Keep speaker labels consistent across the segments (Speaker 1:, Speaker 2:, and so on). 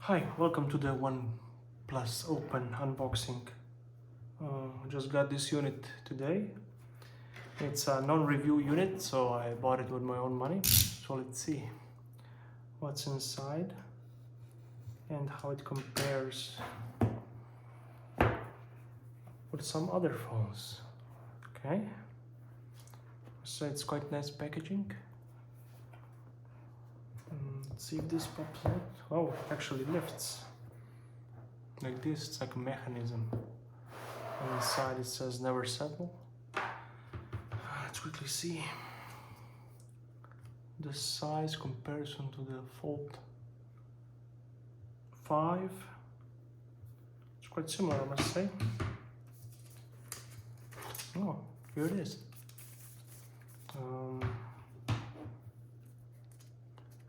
Speaker 1: Hi, welcome to the OnePlus Open unboxing. Just got this unit today. It's a non-review unit, so I bought it with my own money. So let's see what's inside and how it compares with some other phones. Okay, so it's quite nice packaging. Let's see if this pops out. Oh, it actually lifts. Like this, it's like a mechanism. And inside it says never settle. Let's quickly see the size comparison to the Fold 5. It's quite similar, I must say. Oh, here it is.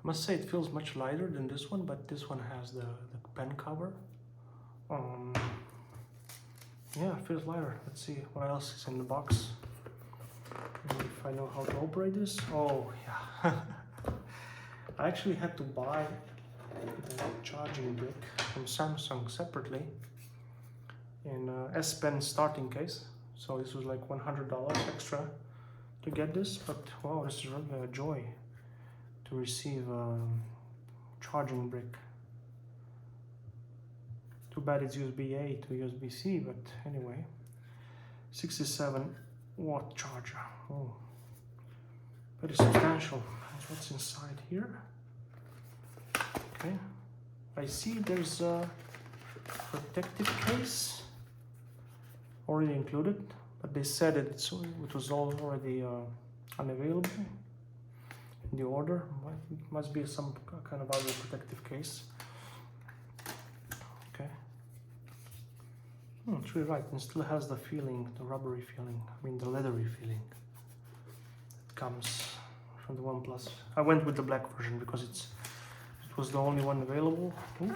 Speaker 1: I must say it feels much lighter than this one, but this one has the pen cover. Yeah, it feels lighter. Let's see what else is in the box. And if I know how to operate this. Oh, yeah. I actually had to buy the charging brick from Samsung separately in S Pen starting case. So this was like $100 extra to get this, but wow, this is really a joy to receive a charging brick. Too bad it's USB-A to USB-C, but anyway. 67-watt charger. Oh, very substantial. That's what's inside here. Okay, I see there's a protective case already included, but they said it was already unavailable in the order. Must be some kind of other protective case. Okay. It's really right, and still has the feeling, the rubbery feeling, I mean the leathery feeling. It comes from the OnePlus. I went with the black version because it was the only one available. Ooh.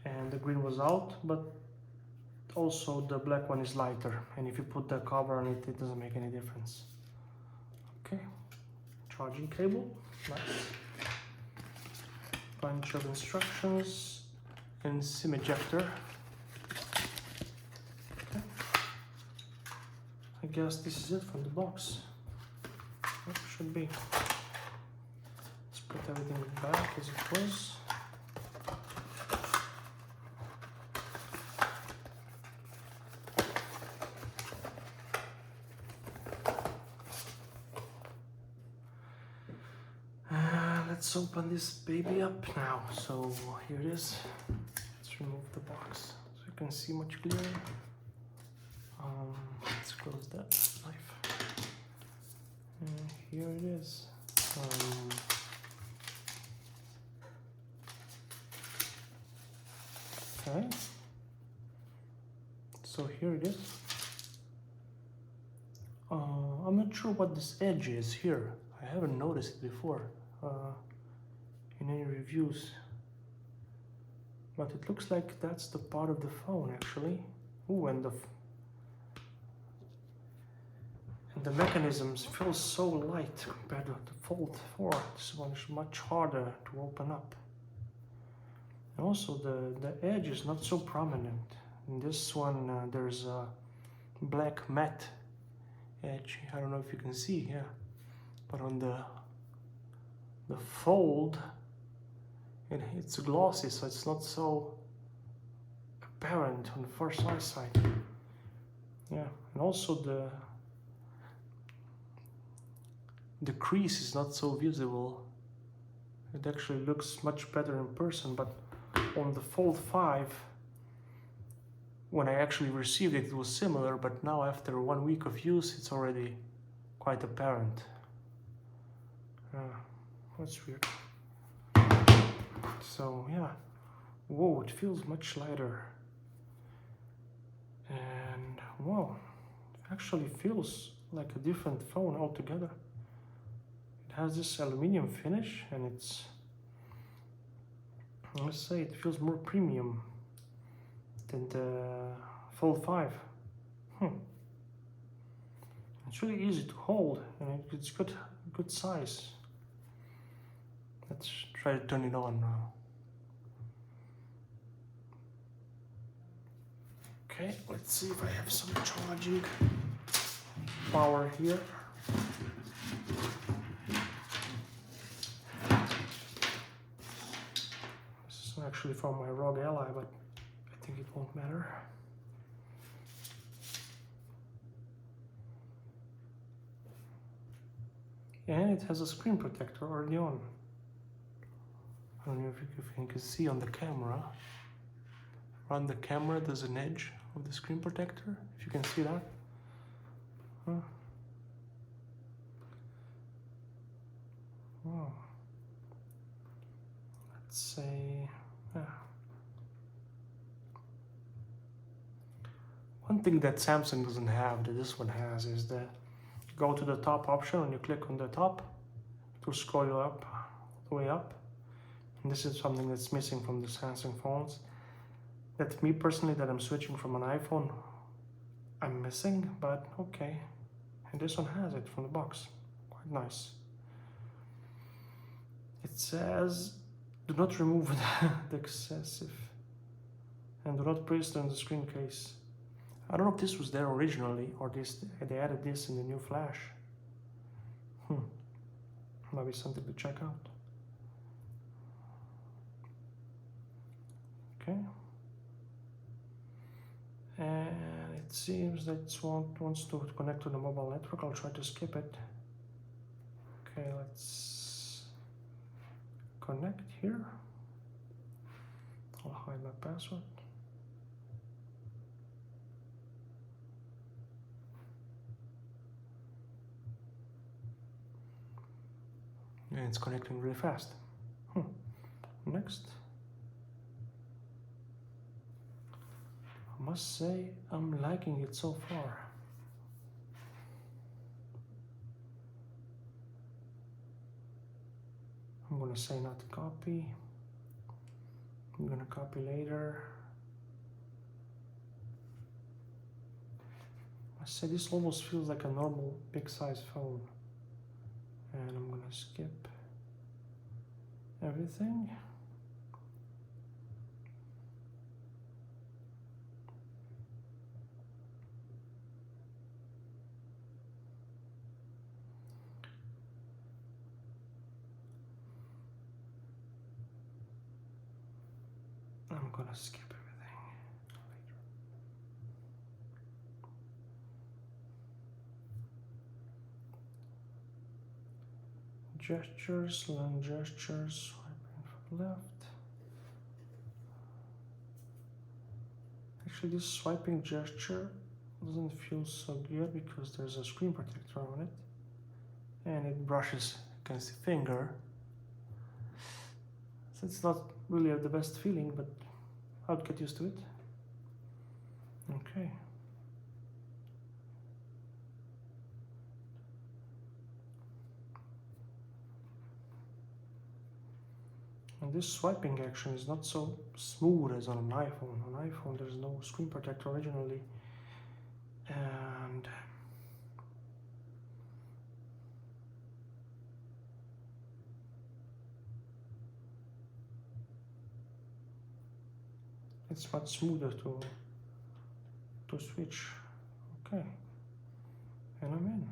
Speaker 1: And the green was out, but also the black one is lighter, and if you put the cover on it, it doesn't make any difference. Okay, charging cable, nice. Bunch of instructions and SIM ejector. Okay. I guess this is it from the box. It should be. Let's put everything back as it was. Let's open this baby up now. So here it is. Let's remove the box so you can see much clearer. Let's close that knife. And here it is. Okay. So here it is. I'm not sure what this edge is here. I haven't noticed it before. In any reviews, but it looks like that's the part of the phone actually. Ooh, and the mechanisms feel so light compared to the Fold 4. This one is much harder to open up, and also the edge is not so prominent. In this one there's a black matte edge. I don't know if you can see, yeah, but on the Fold, it's glossy, so it's not so apparent on the first eyesight. Yeah, and also the crease is not so visible. It actually looks much better in person, but on the Fold 5, when I actually received it, it was similar, but now after 1 week of use, it's already quite apparent. That's weird. So yeah, whoa, it feels much lighter, and whoa, it actually feels like a different phone altogether. It has this aluminium finish, and I must say, it feels more premium than the Fold 5. It's really easy to hold, and it's good size. Let's try to turn it on now. Okay, let's see if I have some charging power here. This is actually from my ROG Ally, but I think it won't matter. And it has a screen protector already on. I don't know if you can see on the camera. Around the camera there's an edge of the screen protector, if you can see that. Huh. Oh. Let's say, yeah. One thing that Samsung doesn't have that this one has is the go to the top option and you click on the top to scroll you up, all the way up. And this is something that's missing from the Samsung phones. That me personally, that I'm switching from an iPhone, I'm missing, but okay. And this one has it from the box, quite nice. It says, do not remove the excessive and do not place it on the screen case. I don't know if this was there originally or they added this in the new flash. Maybe something to check out. Okay. And it seems that it wants to connect to the mobile network. I'll try to skip it. Okay, let's connect here. I'll hide my password. And it's connecting really fast. Next. I must say I'm liking it so far. I'm gonna say not to copy. I'm gonna copy later. I say this almost feels like a normal big size phone. And I'm gonna skip everything. I'm gonna skip everything later. Gestures, long gestures, swiping from left. Actually, this swiping gesture doesn't feel so good because there's a screen protector on it and it brushes against the finger. So it's not really the best feeling, but I'll get used to it. Okay. And this swiping action is not so smooth as on an iPhone. On iPhone there's no screen protector originally, and it's much smoother to switch. Okay, and I'm in.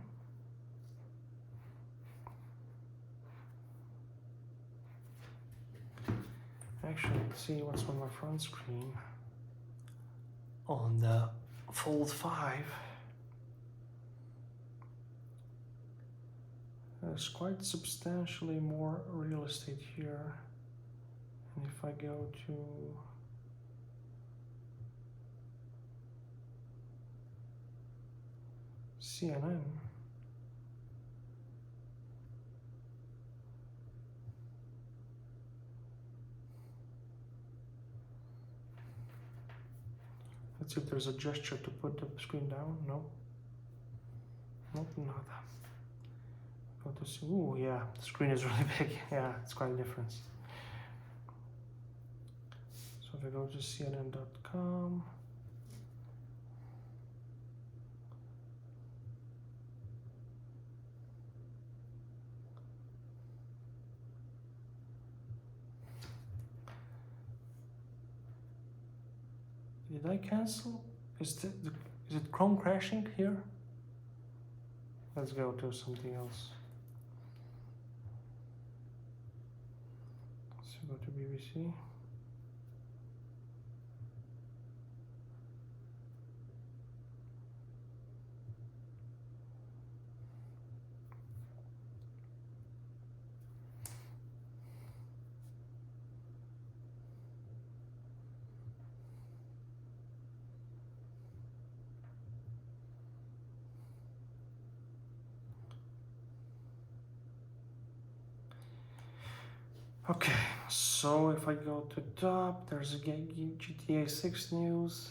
Speaker 1: Actually, let's see what's on my front screen. On the Fold 5, there's quite substantially more real estate here. And if I go to CNN, let's see if there's a gesture to put the screen down. No. Nope, nada. Go to see. Ooh, yeah, the screen is really big. Yeah, it's quite a difference. So if I go to CNN.com, did I cancel? Is it Chrome crashing here? Let's go to something else. Let's go to BBC. Okay, so if I go to top, there's a GTA 6 news,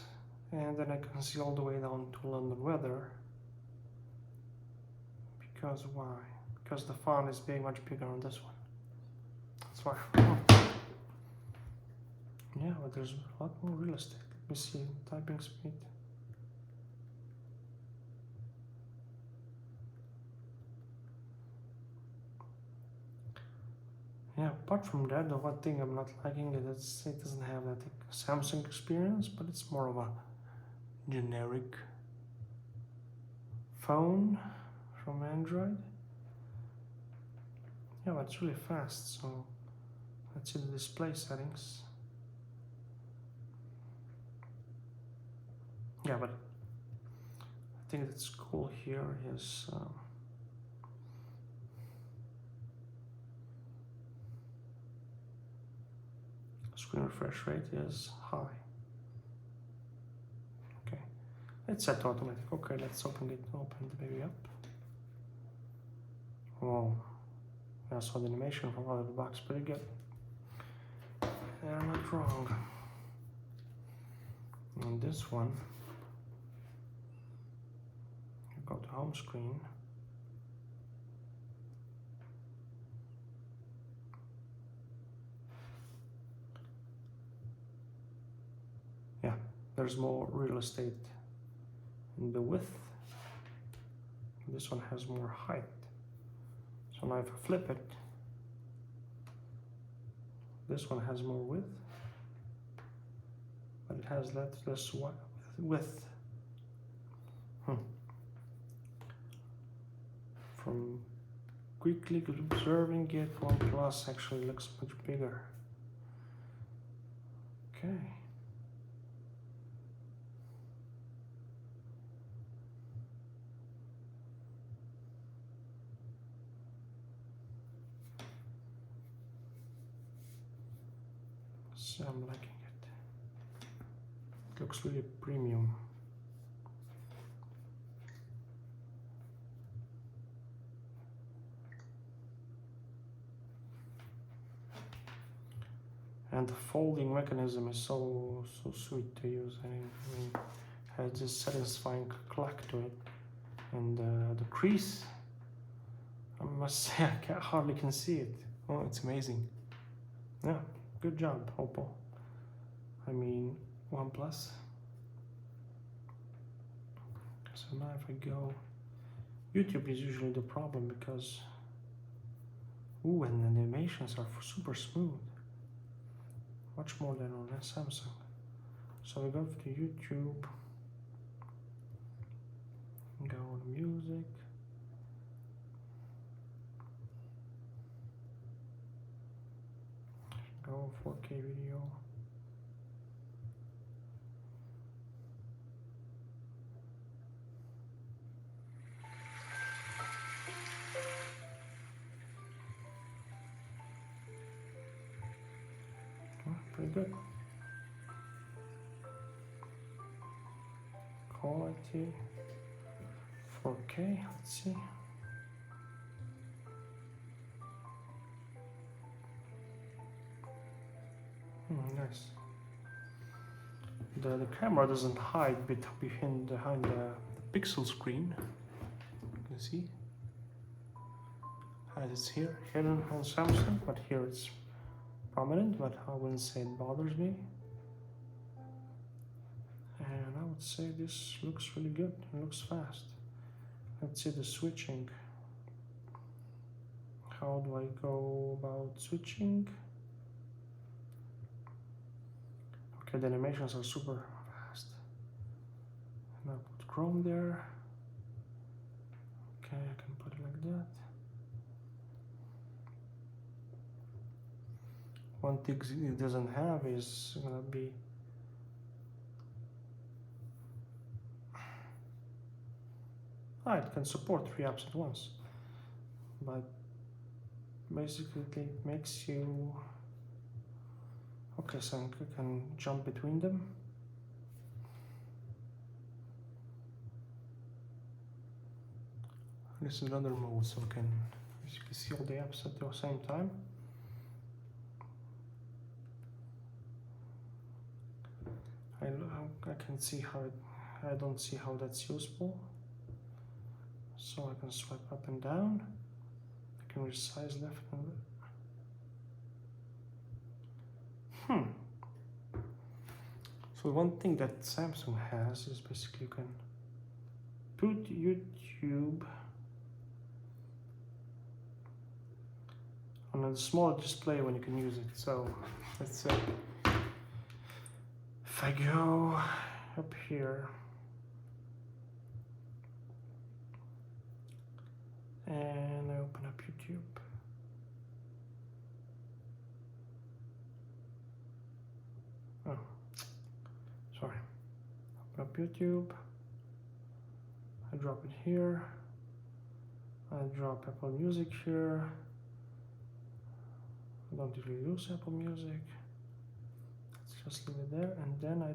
Speaker 1: and then I can see all the way down to London weather. Because why? Because the font is much bigger on this one. That's why. Yeah, but there's a lot more real estate. Let me see, typing speed. Yeah, apart from that, the one thing I'm not liking is it doesn't have that Samsung experience, but it's more of a generic phone from Android. Yeah, but it's really fast, so let's see the display settings. Yeah, but I think that's cool here is screen refresh rate is high. Okay, it's set to automatic. Okay, let's open the baby up. Whoa, I saw the animation from out of the box, pretty good. They're not wrong. And this one, you go to home screen. Yeah, there's more real estate in the width. This one has more height. So now if I flip it, this one has more width, but it has less width. From quickly observing it, OnePlus actually looks much bigger. Okay. So I'm liking it. It looks really premium. And the folding mechanism is so sweet to use. I mean, has this satisfying clack to it, and the crease. I must say, I hardly can see it. Oh, it's amazing. Yeah, good job, Oppo. I mean, OnePlus. So now if I go, YouTube is usually the problem because, and the animations are super smooth. Much more than on Samsung. So we go to YouTube, go to music, go 4K video. Pretty good. Quality 4K, let's see. Nice. The camera doesn't hide behind the pixel screen. You can see. As it's here, hidden on Samsung, but here it's prominent, but I wouldn't say it bothers me. And I would say this looks really good. It looks fast. Let's see the switching. How do I go about switching? Okay, the animations are super fast. Chrome there. Okay, I can put it like that. One thing it doesn't have is gonna be it can support 3 apps at once, but basically it makes you okay, so you can jump between them. This is another mode, so you can see all the apps at the same time. I can see how I don't see how that's useful. So I can swipe up and down. I can resize left and right. So one thing that Samsung has is basically you can put YouTube on a smaller display when you can use it. So let's say if I go up here and I open up YouTube. Oh, sorry. Open up YouTube. I drop it here. I drop Apple Music here. I don't really use Apple Music. Let's just leave it there. And then I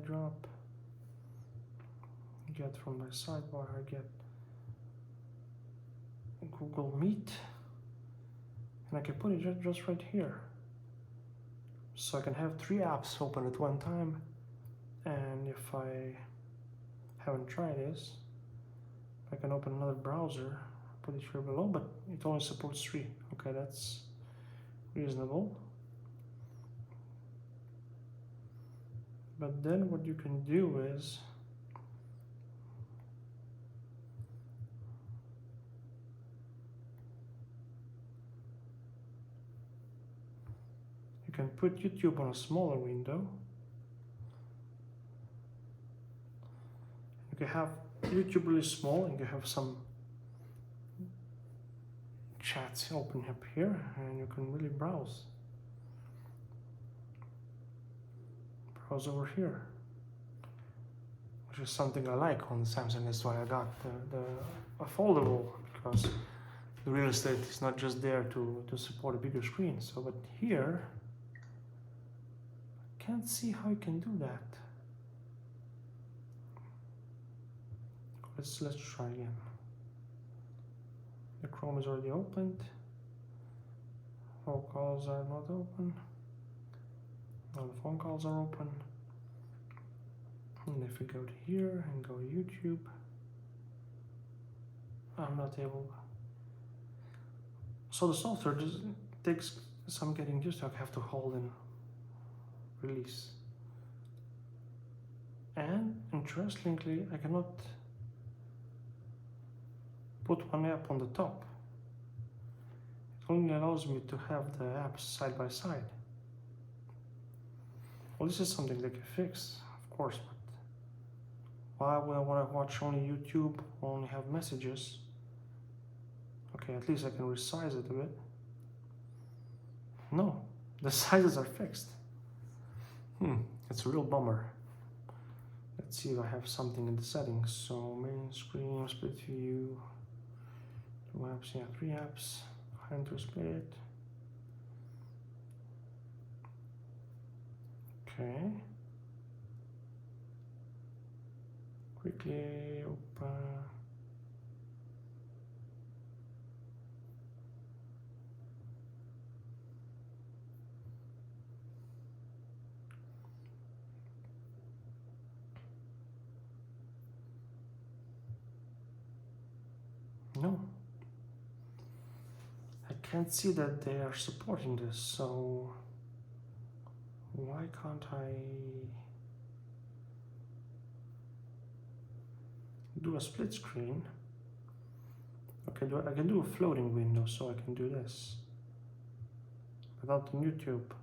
Speaker 1: get from my sidebar, I get Google Meet. And I can put it just right here. So I can have 3 apps open at one time. And if I haven't tried this, I can open another browser, put it here below, but it only supports 3. Okay, that's reasonable. But then what you can do is you can put YouTube on a smaller window. You can have YouTube really small and you have some chats open up here and you can really browse over here, which is something I like on Samsung. That's why I got a foldable, because the real estate is not just there to support a bigger screen. So but here I can't see how you can do that. Let's try again. The Chrome is already opened. All calls are not open. All the phone calls are open. And if we go to here and go to YouTube, I'm not able. So the software just takes some getting used to. I have to hold and release. And interestingly, I cannot put one app on the top. It only allows me to have the apps side by side. Well, this is something they can fix, of course, but why would I want to watch only YouTube, only have messages? Okay, at least I can resize it a bit. No, the sizes are fixed. It's a real bummer. Let's see if I have something in the settings. So main screen, split view, 2 apps, yeah, 3 apps, hand to split. Okay. Quickly open. No. I can't see that they are supporting this, so why can't I do a split screen? Okay, I can do a floating window, so I can do this without the YouTube.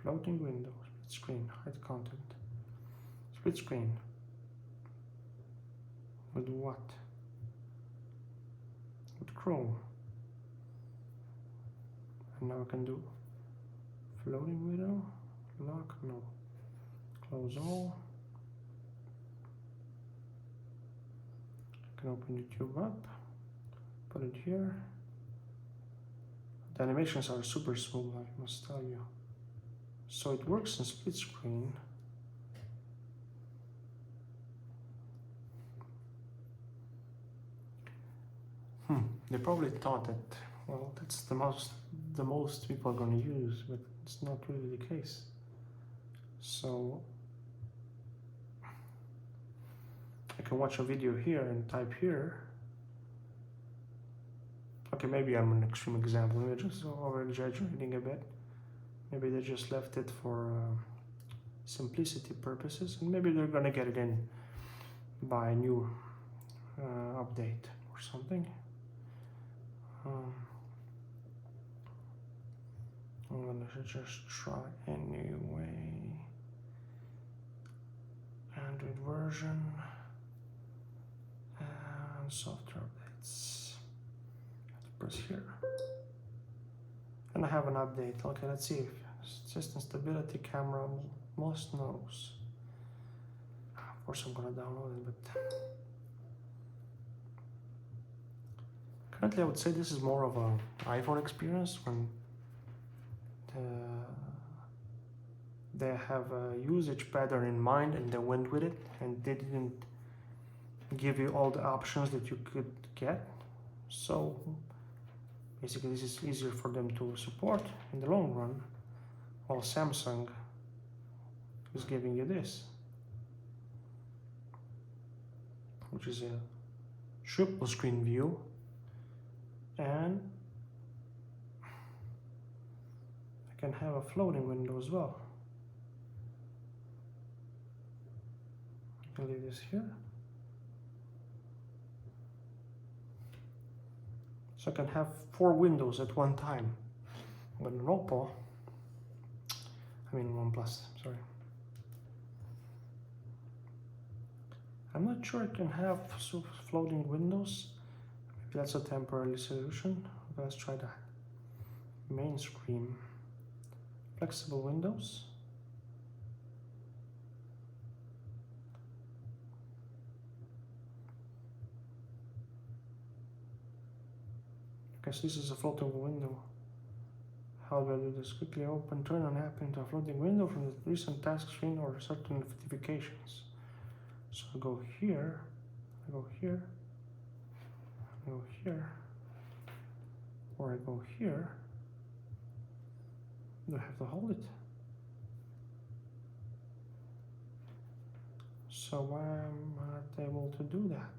Speaker 1: Floating window, split screen, hide content. Split screen. With what? With Chrome. And now I can do floating window, lock, no. Close all. I can open YouTube up, put it here. The animations are super smooth, I must tell you. So it works in split screen. They probably thought that, well, that's the most people are going to use, but it's not really the case. So I can watch a video here and type here. Okay, maybe I'm an extreme example. Maybe just over exaggerating a bit. Maybe they just left it for simplicity purposes, and maybe they're gonna get it in by a new update or something. I'm gonna just try anyway. Android version and software updates. Press here, and I have an update. Okay, let's see if system stability, camera, most knows. Of course, I'm gonna download it, but currently I would say this is more of an iPhone experience when they have a usage pattern in mind and they went with it, and they didn't give you all the options that you could get. So basically, this is easier for them to support in the long run, while Samsung is giving you this, which is a triple screen view, and I can have a floating window as well. I can leave this here. So I can have 4 windows at one time. With an OnePlus, sorry. I'm not sure I can have floating windows. Maybe that's a temporary solution. Let's try that. Main screen. Flexible windows. Okay, so this is a floating window. How do I do this? Quickly open, turn an app into a floating window from the recent task screen or certain notifications. So I go here, I go here, I go here, or I go here. Do I have to hold it? So why am I not able to do that?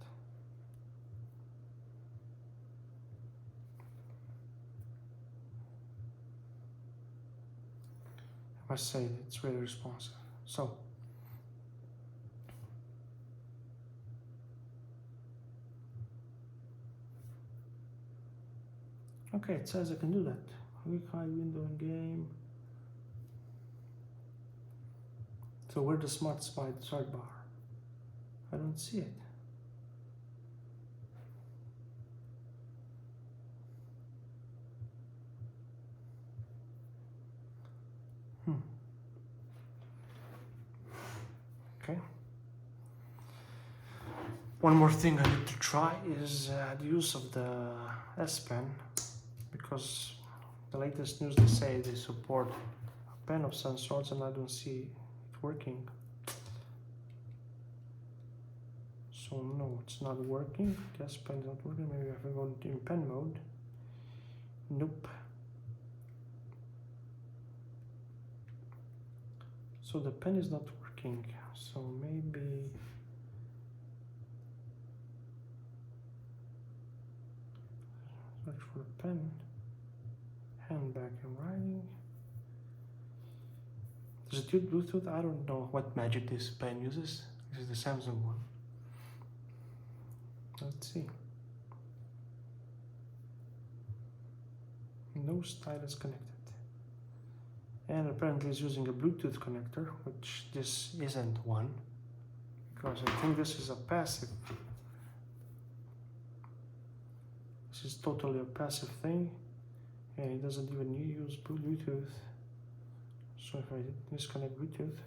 Speaker 1: I must say it's really responsive. So okay, it says I can do that. Quick hide window in game. So where's the smart sidebar? I don't see it. Okay. One more thing I need to try is the use of the S Pen, because the latest news they say they support a pen of some sorts, and I don't see it working. So no, it's not working. The S Pen is not working. Maybe I have to go in pen mode. Nope. So the pen is not working. So maybe search for a pen. Hand back and writing. Does it use Bluetooth? I don't know what magic this pen uses. This is the Samsung one. Let's see. No stylus connected. and apparently it's using a Bluetooth connector, which this isn't one, because I think this is a passive. This is totally a passive thing, and it doesn't even use Bluetooth. So if I disconnect Bluetooth,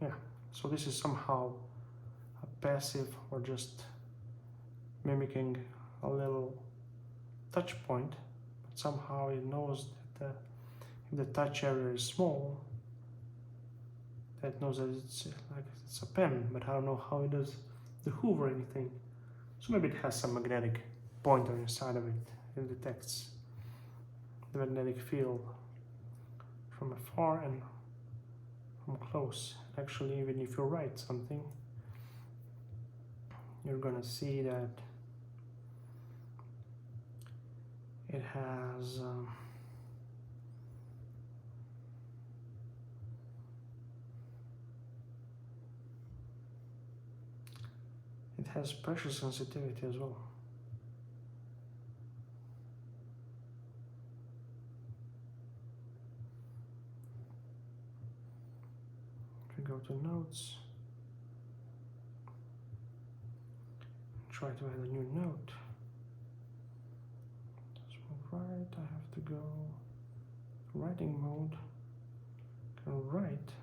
Speaker 1: yeah, so this is somehow a passive or just mimicking a little touch point, but somehow it knows that if the touch area is small, that knows that it's like it's a pen, but I don't know how it does the hoove or anything. So maybe it has some magnetic pointer inside of it. It detects the magnetic field from afar and from close. Actually, even if you write something, you're gonna see that it has pressure sensitivity as well. If we go to notes, try to add a new note. Let's move right. I have to go writing mode. Can write,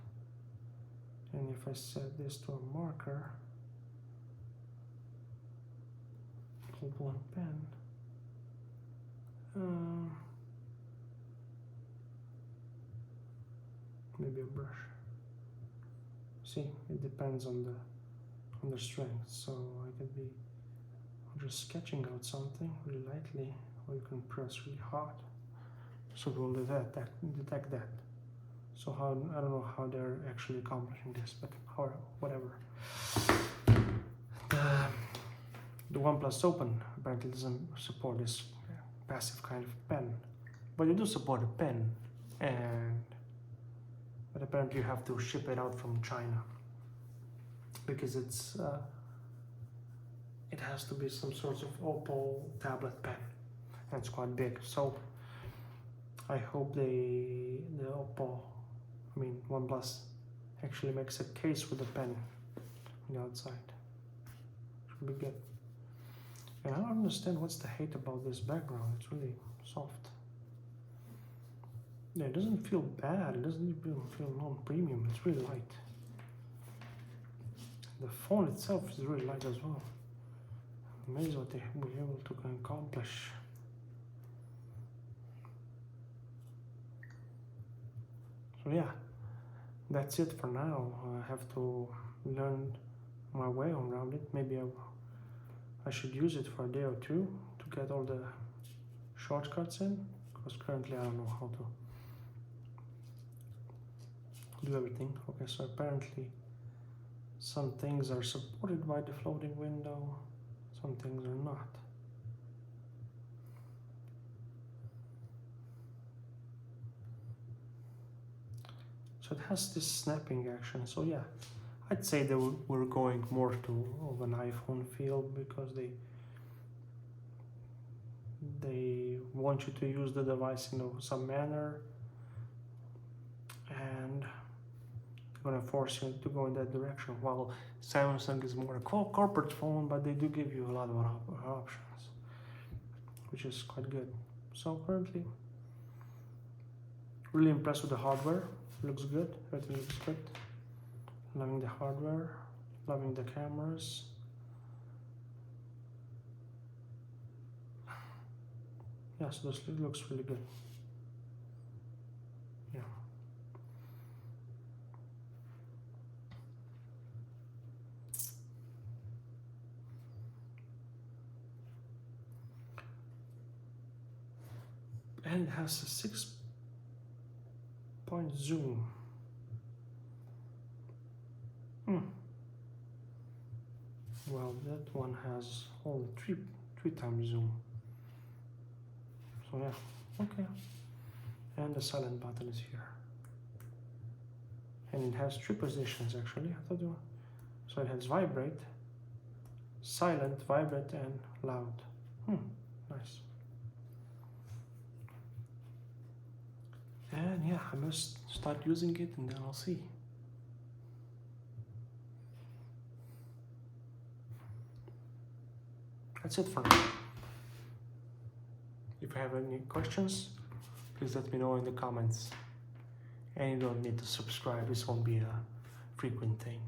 Speaker 1: and if I set this to a marker, hold one pen. Maybe a brush. See, it depends on the strength. So I could be just sketching out something really lightly, or you can press really hard. So it will detect that. So I don't know how they're actually accomplishing this, but whatever. The OnePlus Open apparently doesn't support this passive kind of pen, but they do support a pen, but apparently you have to ship it out from China because it has to be some sort of Opal tablet pen, and it's quite big. So I hope OnePlus actually makes a case with a pen on the outside. Should be good. And I don't understand what's the hate about this background. It's really soft. Yeah, it doesn't feel bad. It doesn't even feel non-premium. It's really light. The phone itself is really light as well. Amazing what they were able to accomplish. So yeah, that's it for now. I have to learn my way around it. Maybe I should use it for a day or two to get all the shortcuts in, because currently I don't know how to do everything. Okay, so apparently some things are supported by the floating window, some things are not. So it has this snapping action. So yeah, I'd say that we're going more of an iPhone feel, because they want you to use the device in some manner, and they're gonna force you to go in that direction. While Samsung is more a corporate phone, but they do give you a lot of options, which is quite good. So currently, really impressed with the hardware. Looks good. Everything looks good. Loving the hardware, loving the cameras. Yeah, so this looks really good. Yeah. And it has a 6-point zoom. Well, that one has only three times zoom. So yeah, okay. And the silent button is here. And it has 3 positions actually. So it has vibrate, silent, vibrate, and loud. Nice. And then yeah, I must start using it and then I'll see. That's it for now. If you have any questions, please let me know in the comments. And you don't need to subscribe, this won't be a frequent thing.